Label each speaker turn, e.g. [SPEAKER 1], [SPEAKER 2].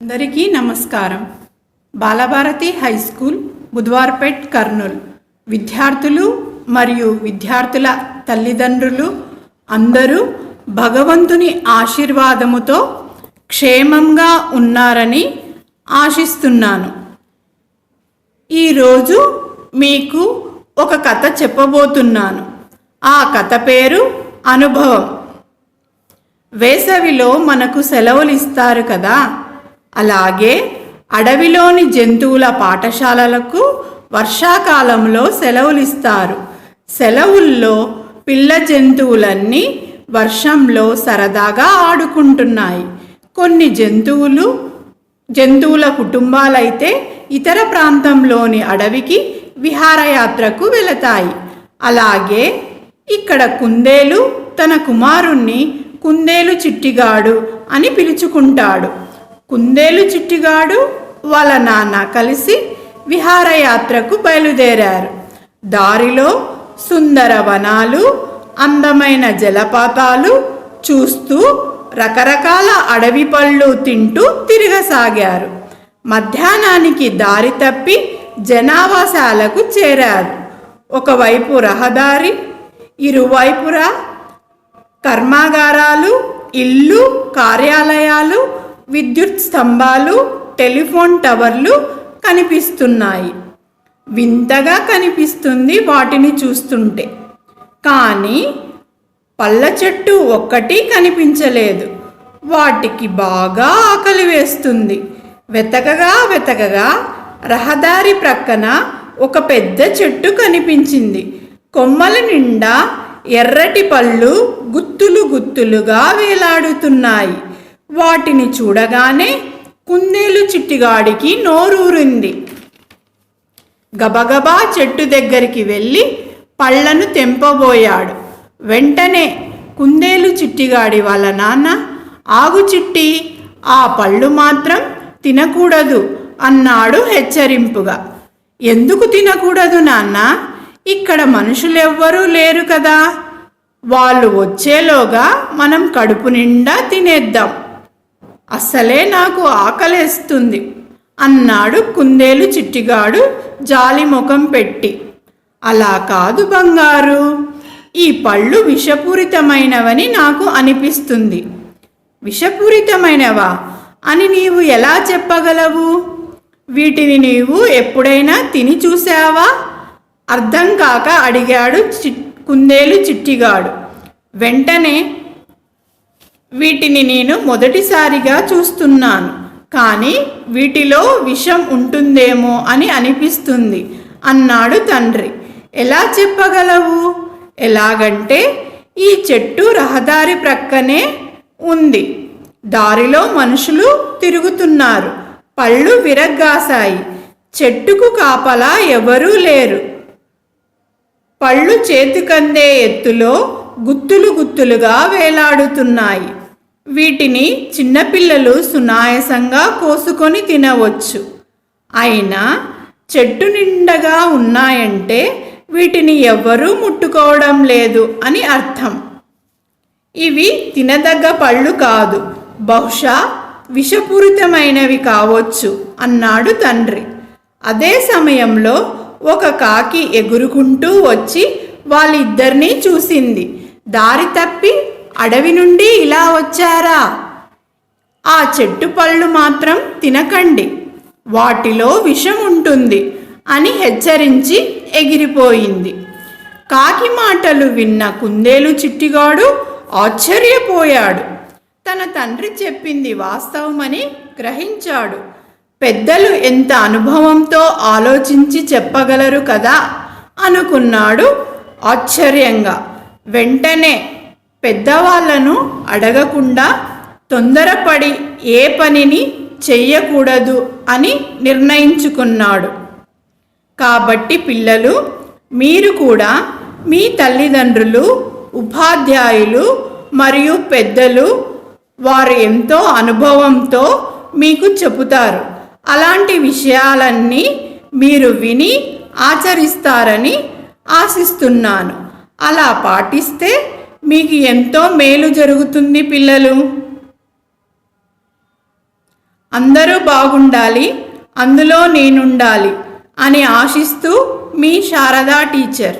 [SPEAKER 1] అందరికీ నమస్కారం. Balabharati high school, బుధవార్పేట్, Kurnool విద్యార్థులు మరియు విద్యార్థుల తల్లిదండ్రులు అందరూ భగవంతుని ఆశీర్వాదముతో క్షేమంగా ఉన్నారని ఆశిస్తున్నాను. ఈరోజు మీకు ఒక కథ చెప్పబోతున్నాను. ఆ కథ పేరు అనుభవం. వేసవిలో మనకు సెలవులు ఇస్తారు కదా, అలాగే అడవిలోని జంతువుల పాఠశాలలకు వర్షాకాలంలో సెలవులు ఇస్తారు. సెలవుల్లో పిల్ల జంతువులన్నీ వర్షంలో సరదాగా ఆడుకుంటున్నాయి. కొన్ని జంతువుల కుటుంబాలైతే ఇతర ప్రాంతంలోని అడవికి విహారయాత్రకు వెళతాయి. అలాగే ఇక్కడ కుందేలు తన కుమారుణ్ణి కుందేలు చిట్టిగాడు అని పిలుచుకుంటాడు. కుందేలు చిట్టిగాడు వాళ్ళ నాన్న కలిసి విహారయాత్రకు బయలుదేరారు. దారిలో సుందర వనాలు, అందమైన జలపాతాలు చూస్తూ రకరకాల అడవి పళ్ళు తింటూ తిరగసాగారు. మధ్యాహ్నానికి దారి తప్పి జనావాసాలకు చేరారు. ఒకవైపు రహదారి, ఇరువైపురా కర్మాగారాలు, ఇల్లు, కార్యాలయాలు, విద్యుత్ స్తంభాలు, టెలిఫోన్ టవర్లు కనిపిస్తున్నాయి. వింతగా కనిపిస్తుంది వాటిని చూస్తుంటే. కానీ పళ్ళ చెట్టు ఒక్కటి కనిపించలేదు. వాటికి బాగా ఆకలి వేస్తుంది. వెతకగా రహదారి ప్రక్కన ఒక పెద్ద చెట్టు కనిపించింది. కొమ్మల నిండా ఎర్రటి పళ్ళు గుత్తులుగా వేలాడుతున్నాయి. వాటిని చూడగానే కుందేలు చిట్టిగాడికి నోరూరింది. గబగబా చెట్టు దగ్గరికి వెళ్ళి పళ్ళను తెంపబోయాడు. వెంటనే కుందేలు చిట్టిగాడి వాళ్ళ నాన్న, ఆగు చిట్టి, ఆ పళ్ళు మాత్రం తినకూడదు అన్నాడు హెచ్చరింపుగా. ఎందుకు తినకూడదు నాన్న? ఇక్కడ మనుషులెవ్వరూ లేరు కదా, వాళ్ళు వచ్చేలోగా మనం కడుపు నిండా తినేద్దాం. అస్సలే నాకు ఆకలేస్తుంది అన్నాడు కుందేలు చిట్టిగాడు జాలి ముఖం పెట్టి. అలా కాదు బంగారు, ఈ పళ్ళు విషపూరితమైనవని నాకు అనిపిస్తుంది. విషపూరితమైనవా అని నీవు ఎలా చెప్పగలవు? వీటిని నీవు ఎప్పుడైనా తిని చూసావా? అర్థం కాక అడిగాడు కుందేలు చిట్టిగాడు. వెంటనే, వీటిని నేను మొదటిసారిగా చూస్తున్నాను, కానీ వీటిలో విషం ఉంటుందేమో అని అనిపిస్తుంది అన్నాడు తండ్రి. ఎలా చెప్పగలవు? ఎలాగంటే ఈ చెట్టు రహదారి ప్రక్కనే ఉంది. దారిలో మనుషులు తిరుగుతున్నారు. పళ్ళు విరగ్గాసాయి. చెట్టుకు కాపలా ఎవరూ లేరు. పళ్ళు చేతికందే ఎత్తులో గుత్తులుగా వేలాడుతున్నాయి. వీటిని చిన్నపిల్లలు సునాయాసంగా కోసుకొని తినవచ్చు. అయినా చెట్టు నిండగా ఉన్నాయంటే వీటిని ఎవ్వరూ ముట్టుకోవడం లేదు అని అర్థం. ఇవి తినదగ్గ పళ్ళు కాదు, బహుశా విషపూరితమైనవి కావచ్చు అన్నాడు తండ్రి. అదే సమయంలో ఒక కాకి ఎగురుకుంటూ వచ్చి వాళ్ళిద్దరినీ చూసింది. దారి తప్పి అడవి నుండి ఇలా వచ్చారా? ఆ చెట్టు పళ్ళు మాత్రం తినకండి, వాటిలో విషం ఉంటుంది అని హెచ్చరించి ఎగిరిపోయింది. కాకి మాటలు విన్న కుందేలు చిట్టిగాడు ఆశ్చర్యపోయాడు. తన తండ్రి చెప్పింది వాస్తవమని గ్రహించాడు. పెద్దలు ఎంత అనుభవంతో ఆలోచించి చెప్పగలరు కదా అనుకున్నాడు ఆశ్చర్యంగా. వెంటనే పెద్దవాళ్లను అడగకుండా తొందరపడి ఏ పనిని చెయ్యకూడదు అని నిర్ణయించుకున్నాడు. కాబట్టి పిల్లలు, మీరు కూడా మీ తల్లిదండ్రులు, ఉపాధ్యాయులు మరియు పెద్దలు వారు ఎంతో అనుభవంతో మీకు చెబుతారు. అలాంటి విషయాలన్నీ మీరు విని ఆచరిస్తారని ఆశిస్తున్నాను. అలా పాటిస్తే మీకు ఎంతో మేలు జరుగుతుంది పిల్లలు. అందరూ బాగుండాలి, అందులో నేనుండాలి అని ఆశిస్తూ మీ శారదా టీచర్.